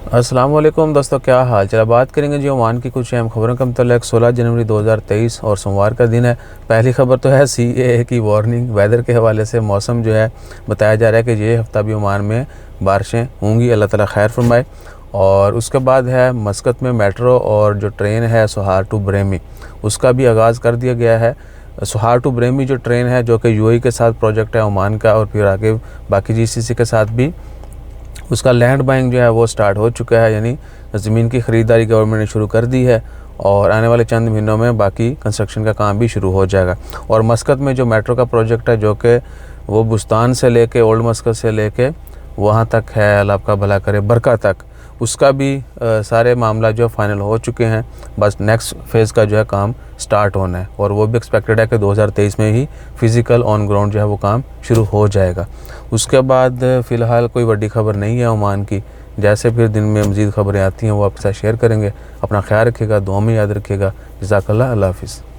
अस्सलाम वालेकुम दोस्तों, क्या हाल चला। बात करेंगे जी ओमान की कुछ अहम खबरों का मतलब 16 जनवरी 2023 और सोमवार का दिन है। पहली खबर तो है CAA की वार्निंग। वेदर के हवाले से मौसम जो है बताया जा रहा है कि ये हफ्ता भी ओमान में बारिशें होंगी, अल्लाह ताला खैर फरमाए। और उसके बाद है मस्कत में मेट्रो और जो ट्रेन है सोहार टू ब्रेमी, उसका भी आगाज़ कर दिया गया है। सोहार टू ब्रेमी जो ट्रेन है जो कि UAE के साथ प्रोजेक्ट है ओमान का, और फिर आगे बाकी GCC के साथ भी उसका लैंड बाइंग जो है वो स्टार्ट हो चुका है, यानी ज़मीन की ख़रीदारी गवर्नमेंट ने शुरू कर दी है और आने वाले चंद महीनों में बाकी कंस्ट्रक्शन का काम भी शुरू हो जाएगा। और मस्कत में जो मेट्रो का प्रोजेक्ट है जो कि वो बुस्तान से लेके ओल्ड मस्कत से लेके वहाँ तक है, अल्लाह आपका भला करे, बरका तक, उसका भी सारे मामला जो फाइनल हो चुके हैं। बस नेक्स्ट फेज़ का जो है काम स्टार्ट होना है और वो भी एक्सपेक्टेड है कि 2023 में ही फ़िज़िकल ऑन ग्राउंड जो है वो काम शुरू हो जाएगा। उसके बाद फ़िलहाल कोई बड़ी खबर नहीं है ओमान की। जैसे फिर दिन में मज़ीद खबरें आती हैं वो आपके साथ शेयर करेंगे। अपना ख्याल रखिएगा, दुआ में याद रखिएगा। जज़ाकल्लाह, अल्लाह हाफ़िज़।